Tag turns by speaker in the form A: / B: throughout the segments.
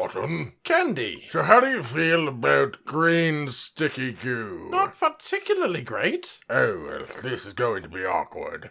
A: Cotton.
B: Candy.
A: So how do you feel about green sticky goo?
B: Not particularly great.
A: Oh, well, this is going to be awkward.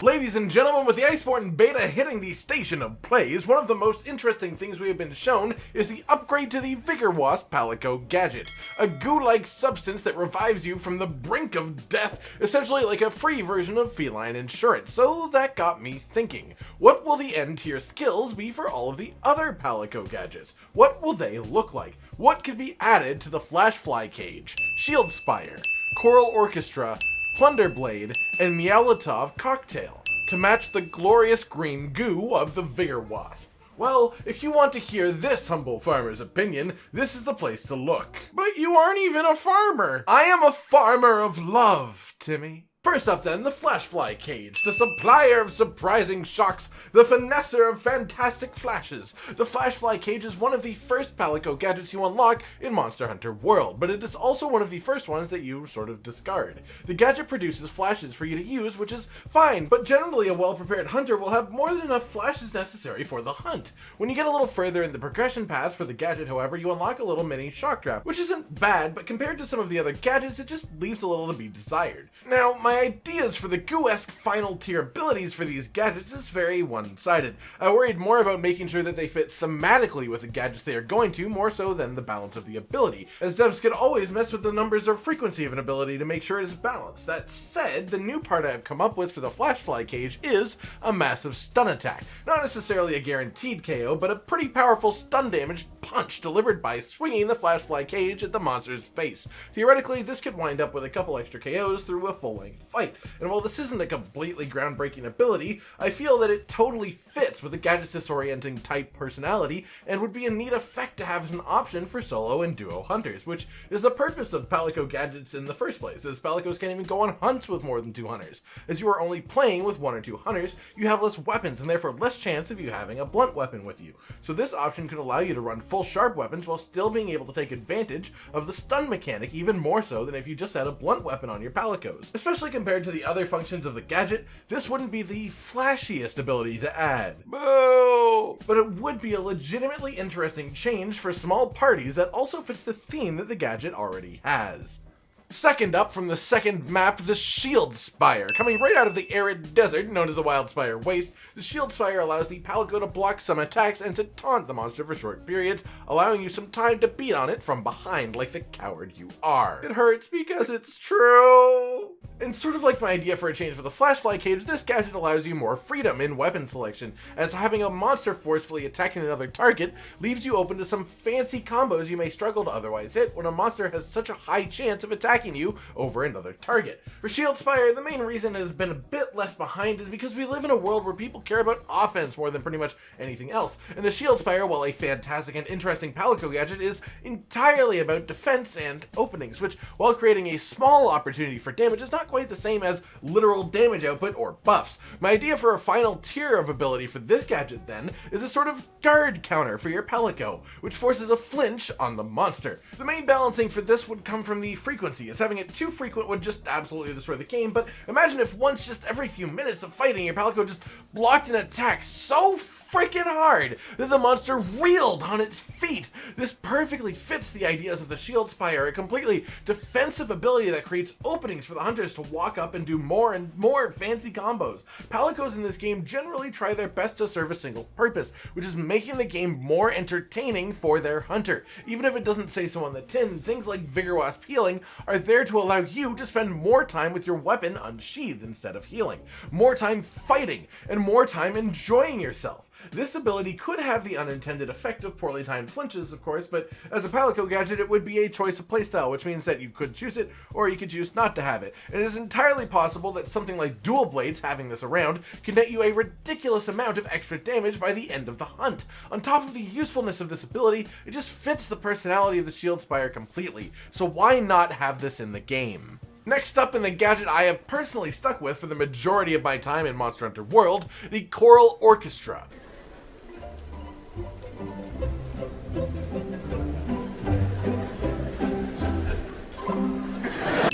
B: Ladies and gentlemen, with the Iceborne beta hitting the station of plays, one of the most interesting things we have been shown is the upgrade to the Vigor Wasp Palico Gadget, a goo-like substance that revives you from the brink of death, essentially like a free version of feline insurance. So that got me thinking, what will the end tier skills be for all of the other Palico gadgets? What will they look like? What could be added to the Flashfly Cage, Shield Spire, Choral Orchestra, Plunder Blade, and Meowlatov Cocktail to match the glorious green goo of the Vigor Wasp? Well, if you want to hear this humble farmer's opinion, this is the place to look. But you aren't even a farmer! I am a farmer of love, Timmy. First up then, the Flashfly Cage, the supplier of surprising shocks, the finesser of fantastic flashes. The Flashfly Cage is one of the first Palico gadgets you unlock in Monster Hunter World, but it is also one of the first ones that you sort of discard. The gadget produces flashes for you to use, which is fine, but generally a well-prepared hunter will have more than enough flashes necessary for the hunt. When you get a little further in the progression path for the gadget, however, you unlock a little mini shock trap, which isn't bad, but compared to some of the other gadgets, it just leaves a little to be desired. Now, my ideas for the goo-esque final tier abilities for these gadgets is very one-sided. I worried more about making sure that they fit thematically with the gadgets they are going to, more so than the balance of the ability, as devs could always mess with the numbers or frequency of an ability to make sure it is balanced. That said, the new part I have come up with for the Flashfly Cage is a massive stun attack. Not necessarily a guaranteed KO, but a pretty powerful stun damage punch delivered by swinging the Flashfly Cage at the monster's face. Theoretically, this could wind up with a couple extra KOs through a full-length fight. And while this isn't a completely groundbreaking ability, I feel that it totally fits with the gadget's disorienting type personality and would be a neat effect to have as an option for solo and duo hunters, which is the purpose of Palico gadgets in the first place, as Palicos can't even go on hunts with more than 2 hunters. As you are only playing with 1 or 2 hunters, you have less weapons and therefore less chance of you having a blunt weapon with you. So this option could allow you to run full sharp weapons while still being able to take advantage of the stun mechanic even more so than if you just had a blunt weapon on your Palicos. Especially compared to the other functions of the gadget, this wouldn't be the flashiest ability to add. Boo! But it would be a legitimately interesting change for small parties that also fits the theme that the gadget already has. Second up from the second map, the Shield Spire. Coming right out of the arid desert known as the Wildspire Waste, the Shield Spire allows the Palico to block some attacks and to taunt the monster for short periods, allowing you some time to beat on it from behind like the coward you are. It hurts because it's true. And sort of like my idea for a change for the Flashfly Cage, this gadget allows you more freedom in weapon selection, as having a monster forcefully attacking another target leaves you open to some fancy combos you may struggle to otherwise hit when a monster has such a high chance of attacking you over another target. For Shield Spire, the main reason it has been a bit left behind is because we live in a world where people care about offense more than pretty much anything else, and the Shield Spire, while a fantastic and interesting Palico gadget, is entirely about defense and openings, which, while creating a small opportunity for damage, is not quite the same as literal damage output or buffs. My idea for a final tier of ability for this gadget then is a sort of Gard Counter for your Palico, which forces a flinch on the monster. The main balancing for this would come from the frequency, as having it too frequent would just absolutely destroy the game, but imagine if once just every few minutes of fighting your Palico just blocked an attack so freaking hard that the monster reeled on its feet. This perfectly fits the ideas of the Shield Spire, a completely defensive ability that creates openings for the hunters to walk up and do more and more fancy combos. Palicos in this game generally try their best to serve a single purpose, which is making the game more entertaining for their hunter. Even if it doesn't say so on the tin, things like Vigor Wasp healing are there to allow you to spend more time with your weapon unsheathed instead of healing, more time fighting, and more time enjoying yourself. This ability could have the unintended effect of poorly timed flinches, of course, but as a Palico gadget, it would be a choice of playstyle, which means that you could choose it, or you could choose not to have it. And it is entirely possible that something like Dual Blades, having this around, can net you a ridiculous amount of extra damage by the end of the hunt. On top of the usefulness of this ability, it just fits the personality of the Shield Spire completely, so why not have this in the game? Next up in the gadget I have personally stuck with for the majority of my time in Monster Hunter World, the Choral Orchestra.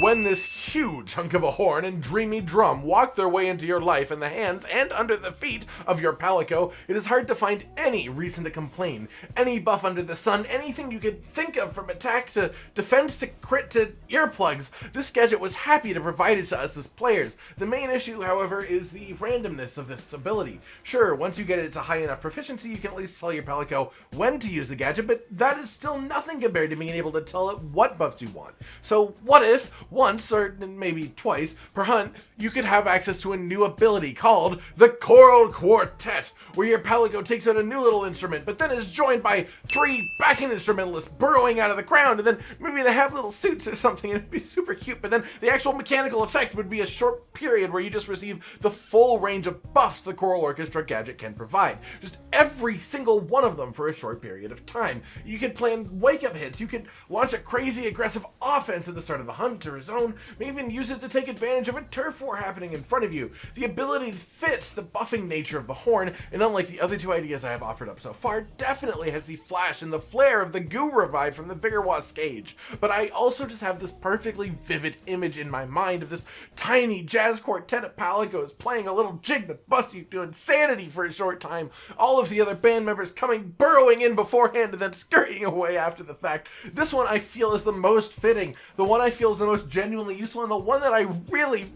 B: When this huge hunk of a horn and dreamy drum walk their way into your life in the hands and under the feet of your Palico, it is hard to find any reason to complain. Any buff under the sun, anything you could think of, from attack to defense to crit to earplugs, this gadget was happy to provide it to us as players. The main issue, however, is the randomness of this ability. Sure, once you get it to high enough proficiency, you can at least tell your Palico when to use the gadget, but that is still nothing compared to being able to tell it what buffs you want. So what if, once or maybe twice per hunt, you could have access to a new ability called the Choral Quartet, where your Palico takes out a new little instrument, but then is joined by 3 backing instrumentalists burrowing out of the ground, and then maybe they have little suits or something, and it'd be super cute, but then the actual mechanical effect would be a short period where you just receive the full range of buffs the Choral Orchestra gadget can provide. Just every single one of them for a short period of time. You could plan wake-up hits, you could launch a crazy aggressive offense at the start of a hunt or a zone, maybe even use it to take advantage of a turf war happening in front of you. The ability fits the buffing nature of the horn, and unlike the other 2 ideas I have offered up so far, definitely has the flash and the flare of the goo revive from the Vigor Wasp cage. But I also just have this perfectly vivid image in my mind of this tiny jazz quartet of Palicos playing a little jig that busts you to insanity for a short time, all of the other band members coming burrowing in beforehand and then scurrying away after the fact. This one I feel is the most fitting, the one I feel is the most genuinely useful, and the one that I really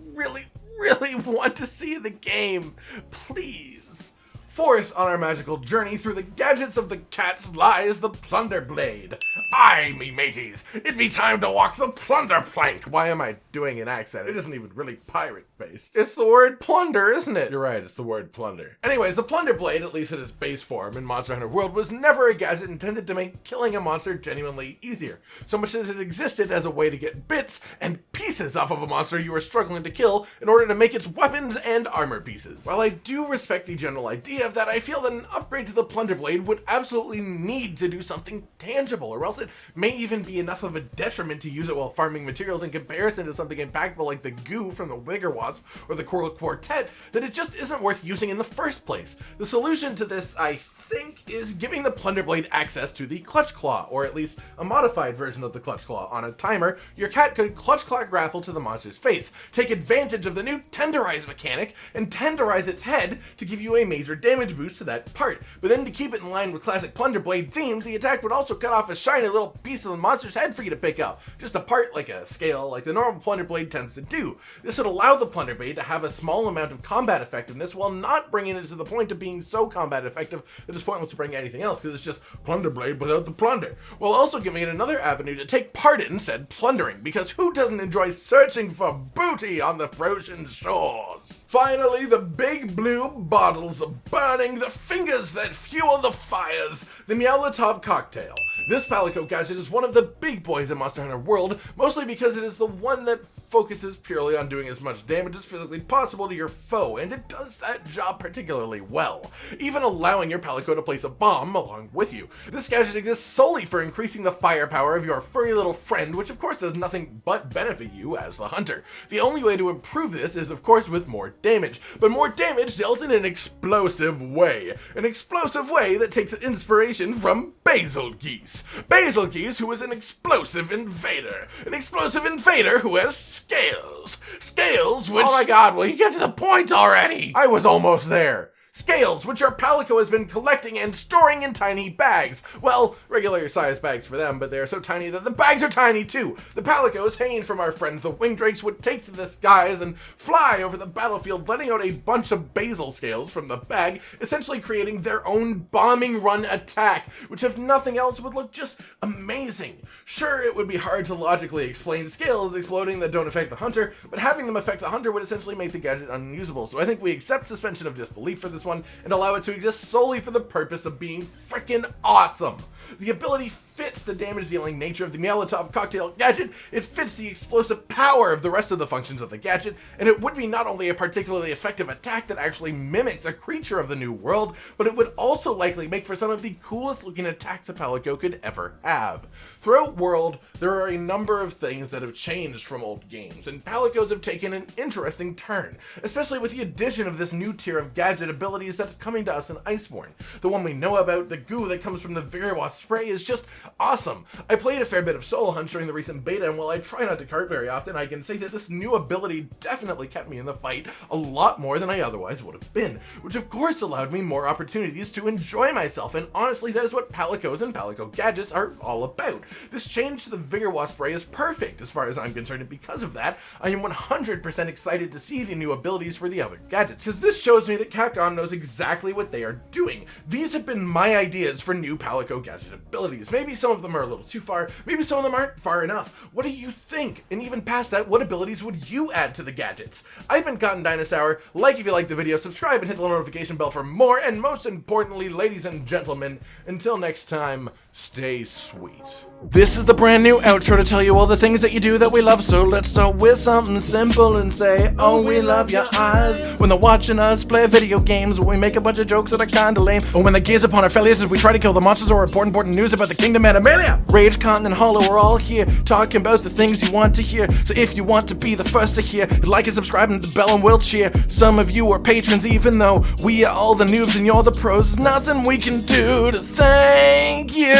B: want to see in the game. Please. Fourth on our magical journey through the gadgets of the cats lies the Plunder Blade. Aye, me mateys, it be time to walk the plunder plank. Why am I doing an accent? It isn't even really pirate-based. It's the word plunder, isn't it? You're right, it's the word plunder. Anyways, the Plunder Blade, at least in its base form in Monster Hunter World, was never a gadget intended to make killing a monster genuinely easier, so much as it existed as a way to get bits and pieces off of a monster you were struggling to kill in order to make its weapons and armor pieces. While I do respect the general idea of that, I feel that an upgrade to the Plunder Blade would absolutely need to do something tangible, or else it may even be enough of a detriment to use it while farming materials in comparison to something impactful like the goo from the Vigor Wasp or the Choral Quartet that it just isn't worth using in the first place. The solution to this, I think, is giving the Plunder Blade access to the Clutch Claw, or at least a modified version of the Clutch Claw. On a timer, your cat could Clutch Claw grapple to the monster's face, take advantage of the new Tenderize mechanic, and tenderize its head to give you a major damage boost to that part. But then to keep it in line with classic Plunder Blade themes, the attack would also cut off a shiny little piece of the monster's head for you to pick up, just a part like a scale, like the normal Plunder Blade tends to do. This would allow the Plunder Blade to have a small amount of combat effectiveness while not bringing it to the point of being so combat effective that it's pointless to bring anything else, because it's just Plunder Blade without the plunder, while also giving it another avenue to take part in said plundering, because who doesn't enjoy searching for booty on the frozen shores? Finally, the big blue bottles of burning, the fingers that fuel the fires, the Meowlatov cocktail. This Palico gadget is one of the big boys in Monster Hunter World, mostly because it is the one that focuses purely on doing as much damage as physically possible to your foe, and it does that job particularly well, even allowing your Palico to place a bomb along with you. This gadget exists solely for increasing the firepower of your furry little friend, which of course does nothing but benefit you as the hunter. The only way to improve this is of course with more damage, but more damage dealt in an explosive way. An explosive way that takes inspiration from Basil Geese. Basil Geese, who is an explosive invader. An explosive invader who has scales. Scales which— Oh my god, will you get to the point already? I was almost there. Scales, which our Palico has been collecting and storing in tiny bags. Well, regular sized bags for them, but they are so tiny that the bags are tiny too. The Palicos, hanging from our friends the Winged Drakes, would take to the skies and fly over the battlefield, letting out a bunch of basil scales from the bag, essentially creating their own bombing run attack, which if nothing else would look just amazing. Sure, it would be hard to logically explain scales exploding that don't affect the hunter, but having them affect the hunter would essentially make the gadget unusable, so I think we accept suspension of disbelief for this one and allow it to exist solely for the purpose of being frickin' awesome. The ability fits the damage-dealing nature of the Meowlatov cocktail gadget, it fits the explosive power of the rest of the functions of the gadget, and it would be not only a particularly effective attack that actually mimics a creature of the new world, but it would also likely make for some of the coolest looking attacks a Palico could ever have. Throughout World, there are a number of things that have changed from old games, and Palicos have taken an interesting turn, especially with the addition of this new tier of gadget ability abilities that's coming to us in Iceborne. The one we know about, the goo that comes from the Vigor Wasp spray, is just awesome. I played a fair bit of Solo Hunt during the recent beta, and while I try not to cart very often, I can say that this new ability definitely kept me in the fight a lot more than I otherwise would have been, which of course allowed me more opportunities to enjoy myself, and honestly that is what Palicos and Palico gadgets are all about. This change to the Vigor Wasp spray is perfect as far as I'm concerned, and because of that, I am 100% excited to see the new abilities for the other gadgets, because this shows me that Capcom knows exactly what they are doing. These have been my ideas for new Palico gadget abilities. Maybe some of them are a little too far, maybe some of them aren't far enough. What do you think? And even past that, what abilities would you add to the gadgets? I've been Cotton Dinosaur. Like if you like the video, subscribe and hit the little notification bell for more, and most importantly, ladies and gentlemen, until next time, stay sweet. This is the brand new outro to tell you all the things that you do that we love, so let's start with something simple and say, oh, we love your eyes. When they're watching us play video games, when we make a bunch of jokes that are kinda lame, or when they gaze upon our failures as we try to kill the monsters or important news about the Kingdom Animalia. Rage, Continent, Hollow, we're all here, talking about the things you want to hear, so if you want to be the first to hear, like and subscribe and the bell and we'll cheer. Some of you are patrons even though we are all the noobs and you're the pros. There's nothing we can do to thank you.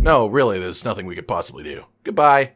B: No, really, there's nothing we could possibly do. Goodbye.